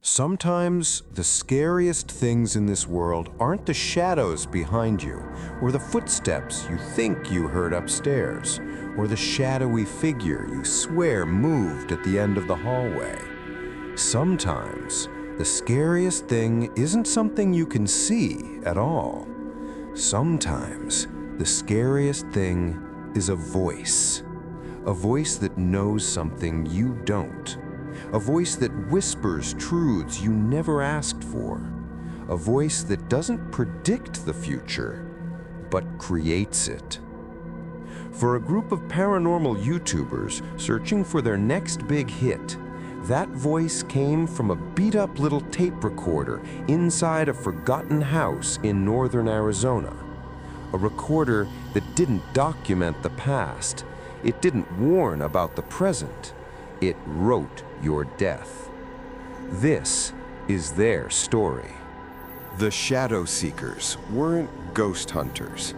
Sometimes the scariest things in this world aren't the shadows behind you, or the footsteps you think you heard upstairs, or the shadowy figure you swear moved at the end of the hallway. Sometimes the scariest thing isn't something you can see at all. Sometimes the scariest thing is a voice that knows something you don't. A voice that whispers truths you never asked for. A voice that doesn't predict the future, but creates it. For a group of paranormal YouTubers searching for their next big hit, that voice came from a beat-up little tape recorder inside a forgotten house in northern Arizona. A recorder that didn't document the past. It didn't warn about the present. It wrote your death. This is their story. The Shadow Seekers weren't ghost hunters.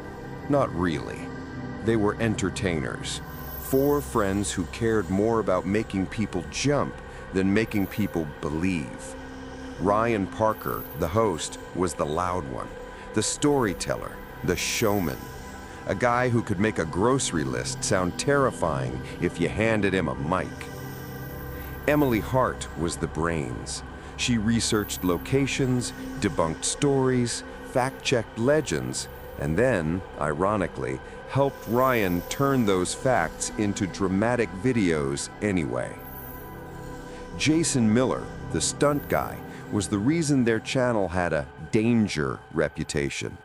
Not really. They were entertainers. 4 friends who cared more about making people jump than making people believe. Ryan Parker, the host, was the loud one, the storyteller, the showman. A guy who could make a grocery list sound terrifying if you handed him a mic. Emily Hart was the brains. She researched locations, debunked stories, fact-checked legends, and then, ironically, helped Ryan turn those facts into dramatic videos anyway. Jason Miller, the stunt guy, was the reason their channel had a danger reputation.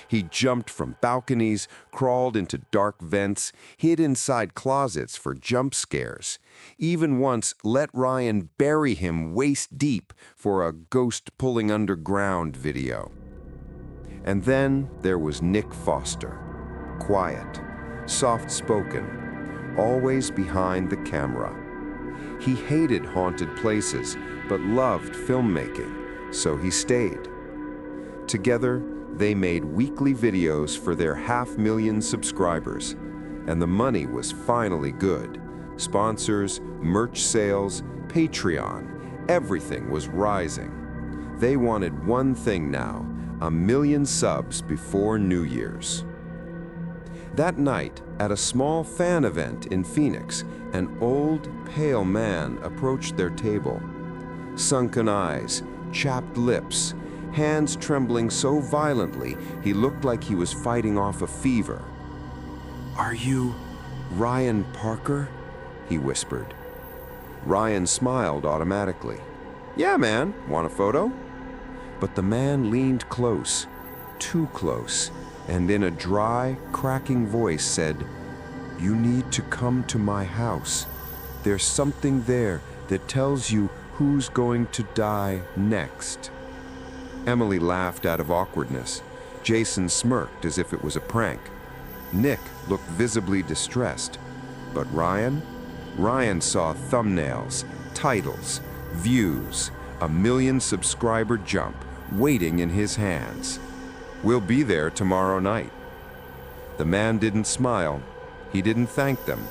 He jumped from balconies, crawled into dark vents, hid inside closets for jump scares. Even once let Ryan bury him waist deep for a ghost pulling underground video. And then there was Nick Foster. Quiet, soft-spoken, always behind the camera. He hated haunted places, but loved filmmaking, so he stayed. Together, they made weekly videos for their 500,000 subscribers, and the money was finally good. Sponsors, merch sales, Patreon, everything was rising. They wanted one thing now, 1 million subs before New Year's. That night, at a small fan event in Phoenix, an old, pale man approached their table. Sunken eyes, chapped lips, hands trembling so violently he looked like he was fighting off a fever. "Are you Ryan Parker?" he whispered. Ryan smiled automatically. "Yeah, man, want a photo?" But the man leaned close, too close, and in a dry, cracking voice said, "You need to come to my house. There's something there that tells you who's going to die next." Emily laughed out of awkwardness. Jason smirked as if it was a prank. Nick looked visibly distressed. But Ryan? Ryan saw thumbnails, titles, views, 1 million subscriber jump waiting in his hands. "We'll be there tomorrow night." The man didn't smile. He didn't thank them.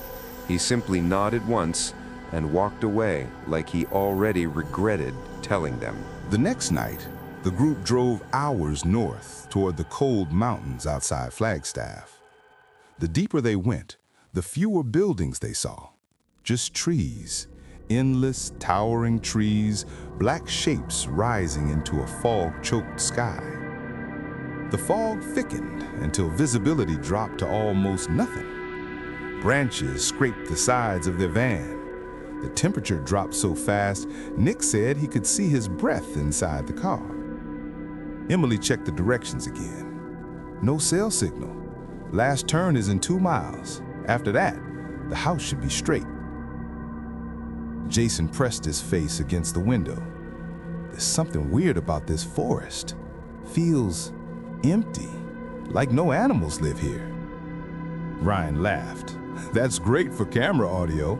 He simply nodded once and walked away like he already regretted telling them. The next night, the group drove hours north toward the cold mountains outside Flagstaff. The deeper they went, the fewer buildings they saw. Just trees, endless, towering trees, black shapes rising into a fog-choked sky. The fog thickened until visibility dropped to almost nothing. Branches scraped the sides of their van. The temperature dropped so fast, Nick said he could see his breath inside the car. Emily checked the directions again. No cell signal. Last turn is in 2 miles. After that, the house should be straight. Jason pressed his face against the window. There's something weird about this forest. Feels empty, like no animals live here. Ryan laughed. That's great for camera audio.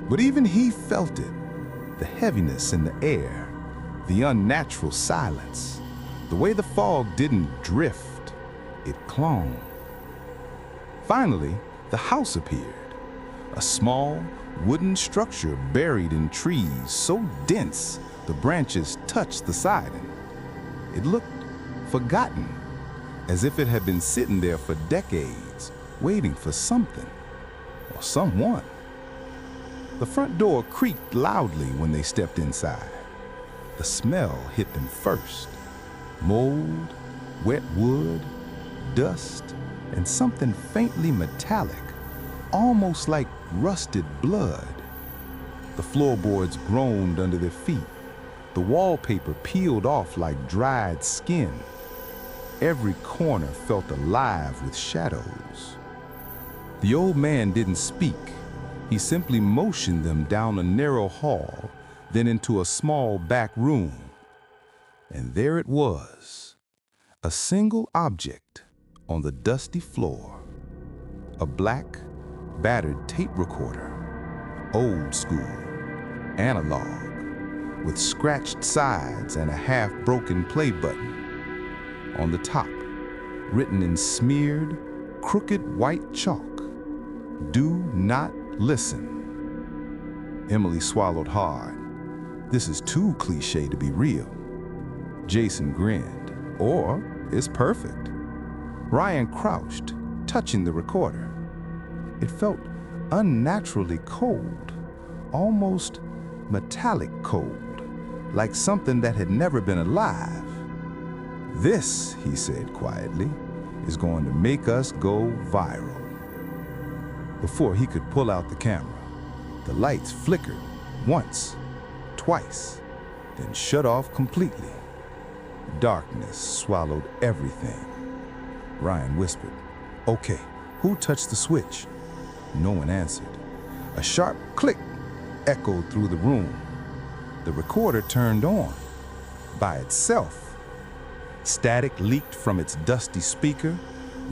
But even he felt it. The heaviness in the air, the unnatural silence. The way the fog didn't drift, it clung. Finally, the house appeared. A small, wooden structure buried in trees so dense The branches touched the siding. It looked forgotten, as if it had been sitting there for decades, waiting for something or someone. The front door creaked loudly when they stepped inside. The smell hit them first. Mold, wet wood, dust, and something faintly metallic, almost like rusted blood. The floorboards groaned under their feet. The wallpaper peeled off like dried skin. Every corner felt alive with shadows. The old man didn't speak. He simply motioned them down a narrow hall, then into a small back room. And there it was, a single object on the dusty floor. A black, battered tape recorder, old school, analog, with scratched sides and a half-broken play button. On the top, written in smeared, crooked white chalk, "Do not listen." Emily swallowed hard. This is too cliche to be real. Jason grinned. Or it's perfect. Ryan crouched, touching the recorder. It felt unnaturally cold, almost metallic cold, like something that had never been alive. "This," he said quietly, "is going to make us go viral." Before he could pull out the camera, the lights flickered once, twice, then shut off completely. Darkness swallowed everything. Ryan whispered, "Okay, who touched the switch?" No one answered. A sharp click echoed through the room. The recorder turned on by itself. Static leaked from its dusty speaker,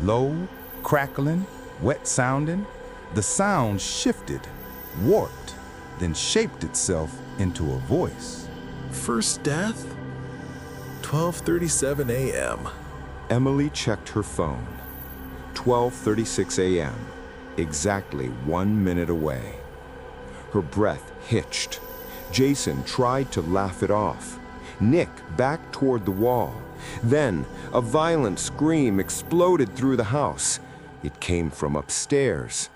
low, crackling, wet sounding. The sound shifted, warped, then shaped itself into a voice. "First death? 12:37 a.m. Emily checked her phone. 12:36 a.m., exactly 1 minute away. Her breath hitched. Jason tried to laugh it off. Nick backed toward the wall. Then a violent scream exploded through the house. It came from upstairs.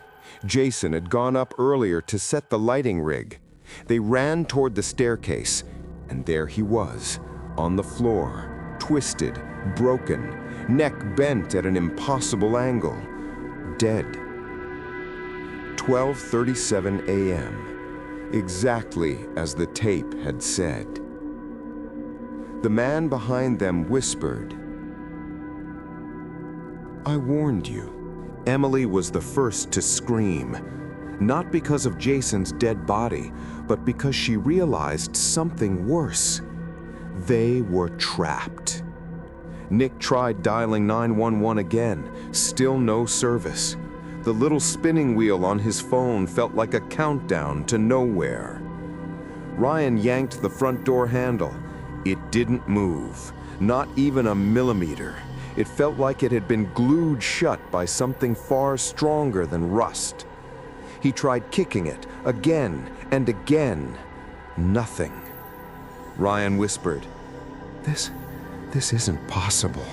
Jason had gone up earlier to set the lighting rig. They ran toward the staircase, and there he was, on the floor, twisted, broken, neck bent at an impossible angle, dead. 12:37 a.m., exactly as the tape had said. The man behind them whispered, "I warned you." Emily was the first to scream, not because of Jason's dead body, but because she realized something worse. They were trapped. Nick tried dialing 911 again, still no service. The little spinning wheel on his phone felt like a countdown to nowhere. Ryan yanked the front door handle. It didn't move, not even a millimeter. It felt like it had been glued shut by something far stronger than rust. He tried kicking it again and again. Nothing. Ryan whispered, This isn't possible."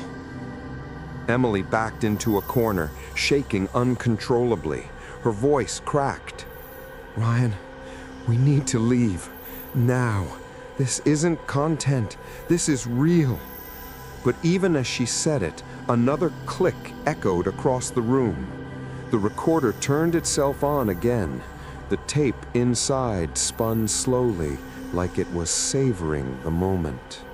Emily backed into a corner, shaking uncontrollably. Her voice cracked. "Ryan, we need to leave. Now. This isn't content. This is real." But even as she said it, another click echoed across the room. The recorder turned itself on again. The tape inside spun slowly, like it was savoring the moment.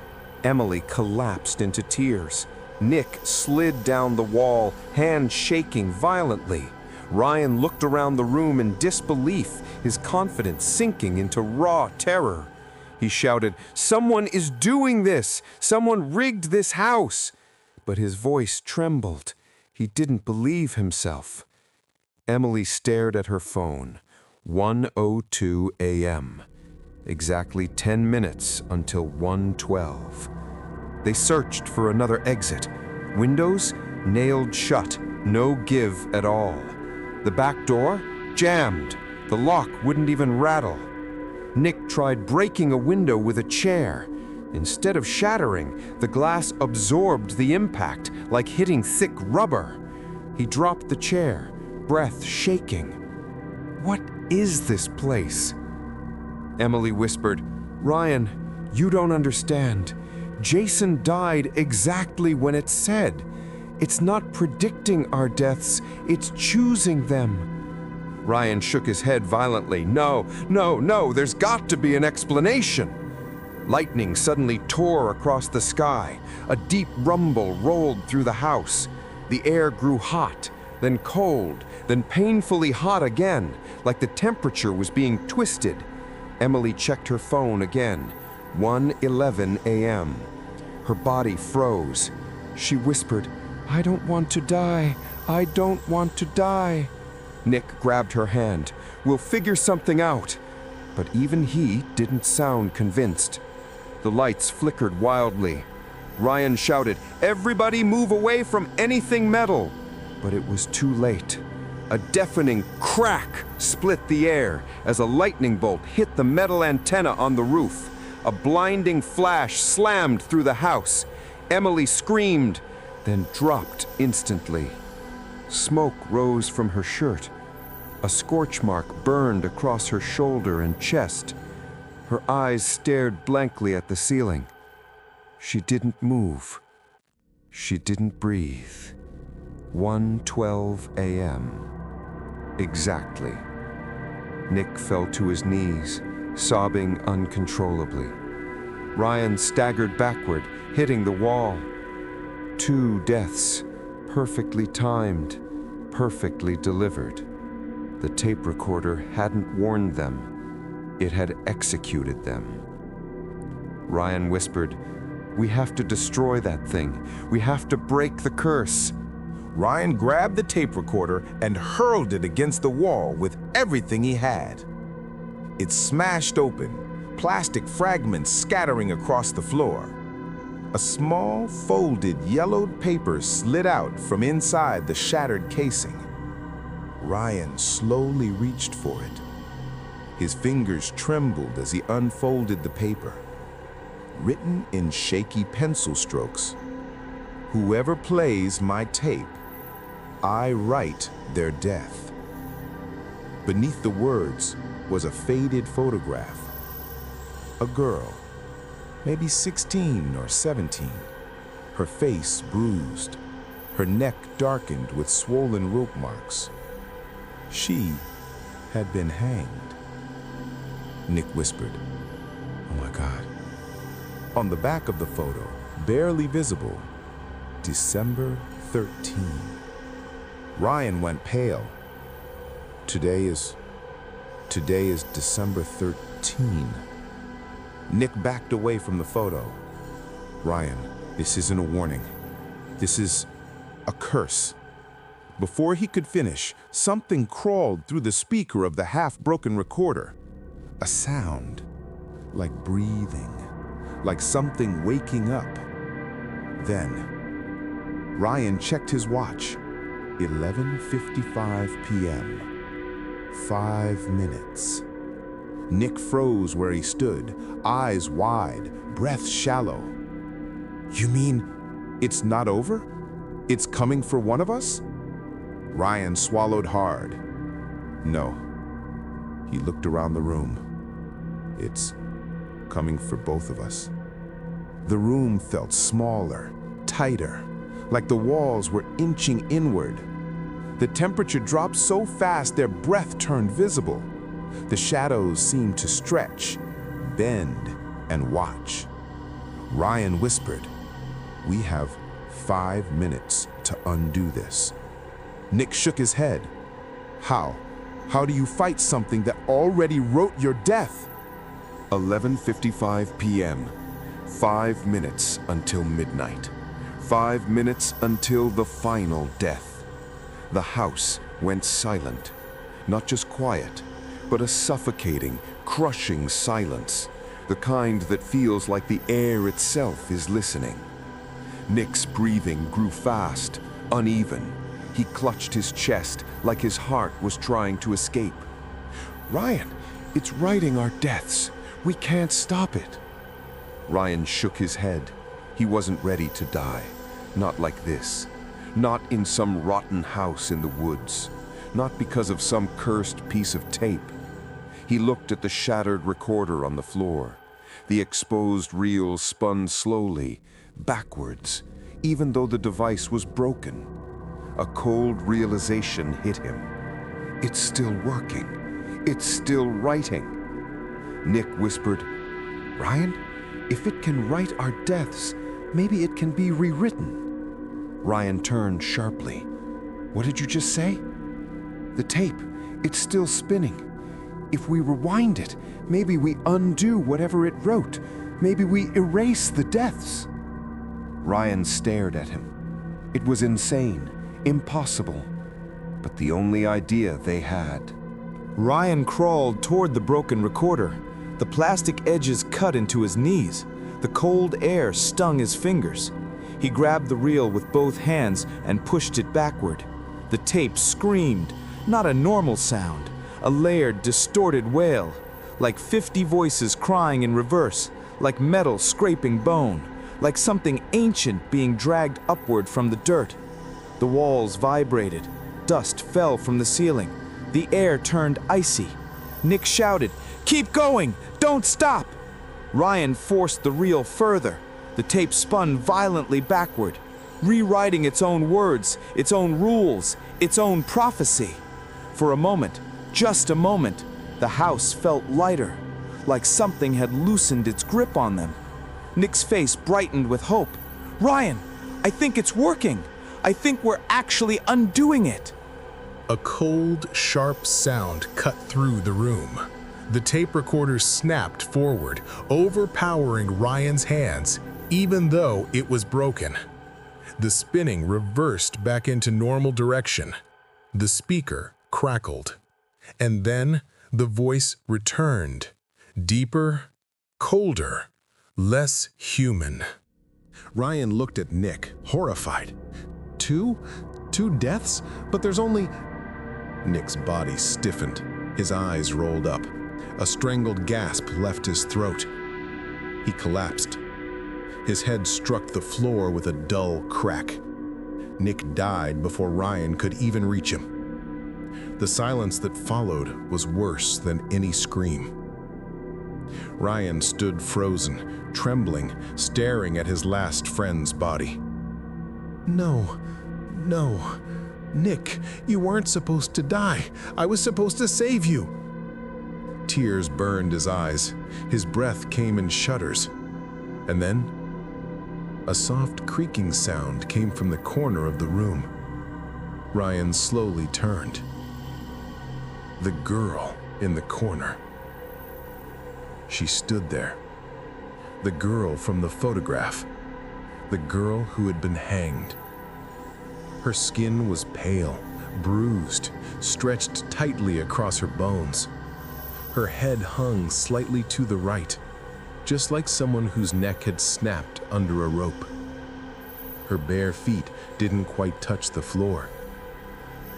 Emily collapsed into tears. Nick slid down the wall, hands shaking violently. Ryan looked around the room in disbelief, his confidence sinking into raw terror. He shouted, "Someone is doing this! Someone rigged this house!" But his voice trembled. He didn't believe himself. Emily stared at her phone. 1:02 a.m. Exactly 10 minutes until 1:12. They searched for another exit. Windows nailed shut, no give at all. The back door jammed. The lock wouldn't even rattle. Nick tried breaking a window with a chair. Instead of shattering, the glass absorbed the impact like hitting thick rubber. He dropped the chair, breath shaking. What is this place? Emily whispered, "Ryan, you don't understand. Jason died exactly when it said. It's not predicting our deaths, it's choosing them." Ryan shook his head violently. No, there's got to be an explanation. Lightning suddenly tore across the sky. A deep rumble rolled through the house. The air grew hot, then cold, then painfully hot again, like the temperature was being twisted. Emily checked her phone again. 1:11 a.m. Her body froze. She whispered, "I don't want to die. I don't want to die." Nick grabbed her hand. "We'll figure something out." But even he didn't sound convinced. The lights flickered wildly. Ryan shouted, "Everybody move away from anything metal!" But it was too late. A deafening crack split the air as a lightning bolt hit the metal antenna on the roof. A blinding flash slammed through the house. Emily screamed, then dropped instantly. Smoke rose from her shirt. A scorch mark burned across her shoulder and chest. Her eyes stared blankly at the ceiling. She didn't move. She didn't breathe. 1:12 a.m. Exactly. Nick fell to his knees, sobbing uncontrollably. Ryan staggered backward, hitting the wall. 2 deaths, perfectly timed, perfectly delivered. The tape recorder hadn't warned them. It had executed them. Ryan whispered, "We have to destroy that thing. We have to break the curse." Ryan grabbed the tape recorder and hurled it against the wall with everything he had. It smashed open, plastic fragments scattering across the floor. A small, folded, yellowed paper slid out from inside the shattered casing. Ryan slowly reached for it. His fingers trembled as he unfolded the paper. Written in shaky pencil strokes, "Whoever plays my tape, I write their death." Beneath the words was a faded photograph. A girl, maybe 16 or 17, her face bruised, her neck darkened with swollen rope marks. She had been hanged. Nick whispered, "Oh my God." On the back of the photo, barely visible, December 13. Ryan went pale. Today is December 13. Nick backed away from the photo. "Ryan, this isn't a warning. This is a curse." Before he could finish, something crawled through the speaker of the half-broken recorder. A sound, like breathing, like something waking up. Then, Ryan checked his watch. 11:55 p.m. 5 minutes. Nick froze where he stood, eyes wide, breath shallow. "You mean it's not over? It's coming for one of us?" Ryan swallowed hard. "No." He looked around the room. "It's coming for both of us." The room felt smaller, tighter, like the walls were inching inward. The temperature dropped so fast their breath turned visible. The shadows seemed to stretch, bend, and watch. Ryan whispered, "We have 5 minutes to undo this." Nick shook his head. How? How do you fight something that already wrote your death?" 11:55 p.m. 5 minutes until midnight. 5 minutes until the final death. The house went silent. Not just quiet, but a suffocating, crushing silence. The kind that feels like the air itself is listening. Nick's breathing grew fast, uneven. He clutched his chest like his heart was trying to escape. "Ryan, It's writing our deaths. We can't stop it. Ryan shook his head. He wasn't ready to die. Not like this. Not in some rotten house in the woods. Not because of some cursed piece of tape. He looked at the shattered recorder on the floor. The exposed reel spun slowly, backwards, even though the device was broken. A cold realization hit him. It's still working. It's still writing. Nick whispered, "Ryan, if it can write our deaths, maybe it can be rewritten." Ryan turned sharply. "What did you just say?" "The tape. It's still spinning. If we rewind it, maybe we undo whatever it wrote. Maybe we erase the deaths." Ryan stared at him. It was insane, impossible, but the only idea they had. Ryan crawled toward the broken recorder. The plastic edges cut into his knees. The cold air stung his fingers. He grabbed the reel with both hands and pushed it backward. The tape screamed, not a normal sound, a layered, distorted wail, like 50 voices crying in reverse, like metal scraping bone, like something ancient being dragged upward from the dirt. The walls vibrated. Dust fell from the ceiling. The air turned icy. Nick shouted, "Keep going! Don't stop!" Ryan forced the reel further. The tape spun violently backward, rewriting its own words, its own rules, its own prophecy. For a moment, just a moment, the house felt lighter, like something had loosened its grip on them. Nick's face brightened with hope. "Ryan, I think it's working. I think we're actually undoing it." A cold, sharp sound cut through the room. The tape recorder snapped forward, overpowering Ryan's hands, even though it was broken. The spinning reversed back into normal direction. The speaker crackled. And then the voice returned, deeper, colder, less human. Ryan looked at Nick, horrified. Two deaths? But there's only... Nick's body stiffened. His eyes rolled up. A strangled gasp left his throat. He collapsed. His head struck the floor with a dull crack. Nick died before Ryan could even reach him. The silence that followed was worse than any scream. Ryan stood frozen, trembling, staring at his last friend's body. No, Nick, you weren't supposed to die. I was supposed to save you. Tears burned his eyes. His breath came in shudders. And then, a soft creaking sound came from the corner of the room. Ryan slowly turned. The girl in the corner. She stood there. The girl from the photograph. The girl who had been hanged. Her skin was pale, bruised, stretched tightly across her bones. Her head hung slightly to the right, just like someone whose neck had snapped under a rope. Her bare feet didn't quite touch the floor.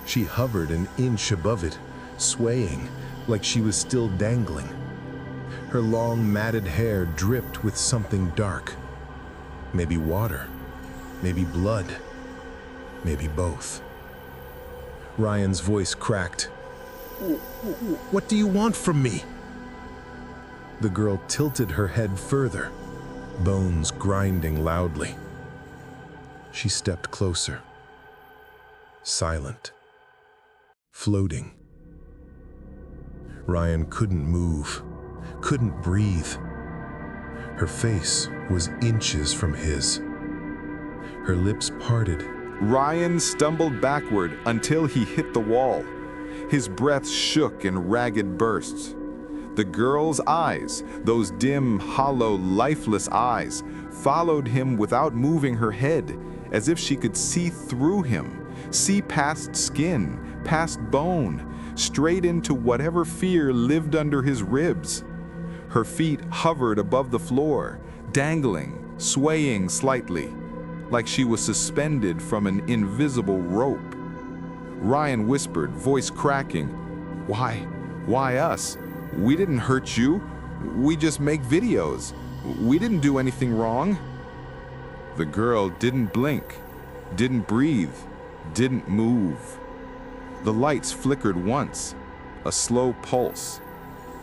She hovered an inch above it, swaying like she was still dangling. Her long matted hair dripped with something dark. Maybe water, maybe blood, maybe both. Ryan's voice cracked. What do you want from me? The girl tilted her head further, bones grinding loudly. She stepped closer, silent, floating. Ryan couldn't move, couldn't breathe. Her face was inches from his. Her lips parted. Ryan stumbled backward until he hit the wall. His breath shook in ragged bursts. The girl's eyes, those dim, hollow, lifeless eyes, followed him without moving her head, as if she could see through him, see past skin, past bone, straight into whatever fear lived under his ribs. Her feet hovered above the floor, dangling, swaying slightly, like she was suspended from an invisible rope. Ryan whispered, voice cracking, Why us? We didn't hurt you. We just make videos. We didn't do anything wrong." The girl didn't blink, didn't breathe, didn't move. The lights flickered once, a slow pulse,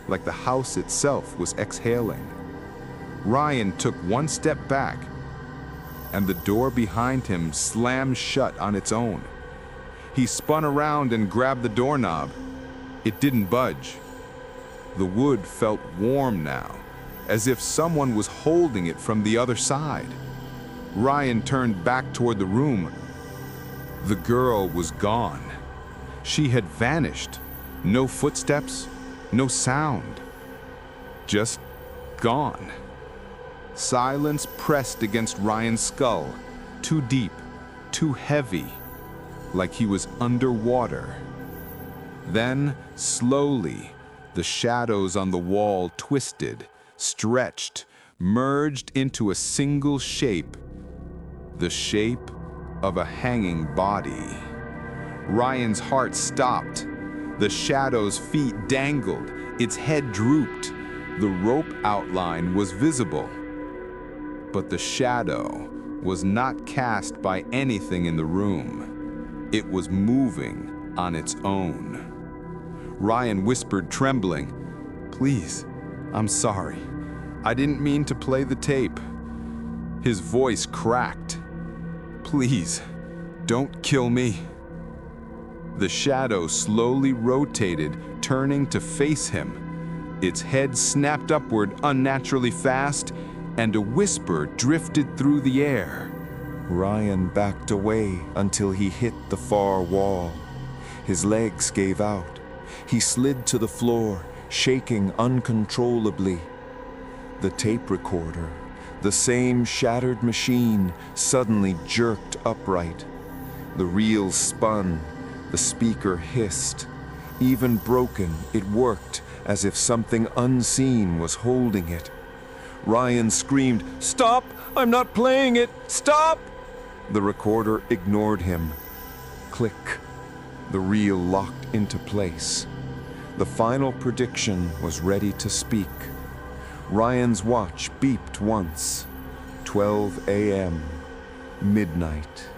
like the house itself was exhaling. Ryan took one step back, and the door behind him slammed shut on its own. He spun around and grabbed the doorknob. It didn't budge. The wood felt warm now, as if someone was holding it from the other side. Ryan turned back toward the room. The girl was gone. She had vanished. No footsteps, no sound. Just gone. Silence pressed against Ryan's skull, too deep, too heavy, like he was underwater. Then, slowly, the shadows on the wall twisted, stretched, merged into a single shape. The shape of a hanging body. Ryan's heart stopped. The shadow's feet dangled, its head drooped. The rope outline was visible. But the shadow was not cast by anything in the room. It was moving on its own. Ryan whispered, trembling, "Please, I'm sorry. I didn't mean to play the tape." His voice cracked. "Please, don't kill me." The shadow slowly rotated, turning to face him. Its head snapped upward unnaturally fast, and a whisper drifted through the air. Ryan backed away until he hit the far wall. His legs gave out. He slid to the floor, shaking uncontrollably. The tape recorder, the same shattered machine, suddenly jerked upright. The reel spun, the speaker hissed. Even broken, it worked as if something unseen was holding it. Ryan screamed, "Stop! I'm not playing it! Stop!" The recorder ignored him. Click. The reel locked into place. The final prediction was ready to speak. Ryan's watch beeped once. 12 a.m. Midnight.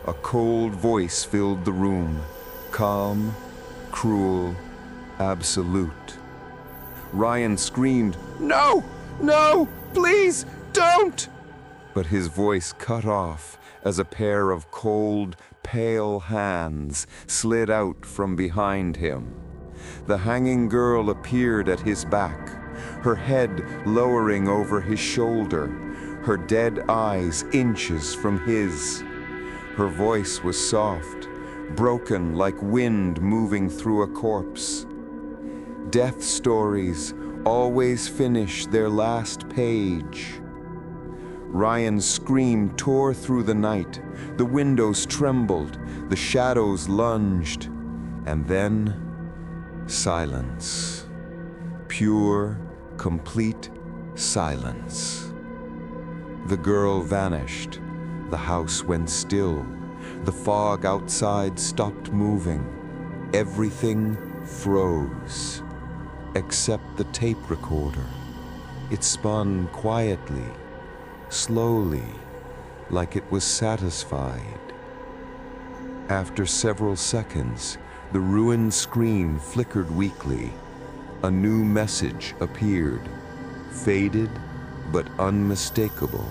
A cold voice filled the room. Calm, cruel, absolute. Ryan screamed, "No! No! Please, don't!" But his voice cut off as a pair of cold, pale hands slid out from behind him. The hanging girl appeared at his back, her head lowering over his shoulder, her dead eyes inches from his. Her voice was soft, broken like wind moving through a corpse. Death stories always finish their last page. Ryan's scream tore through the night. The windows trembled, the shadows lunged, and then silence. Pure, complete silence. The girl vanished. The house went still. The fog outside stopped moving. Everything froze, except the tape recorder. It spun quietly, slowly, like it was satisfied. After several seconds, the ruined screen flickered weakly. A new message appeared, faded but unmistakable.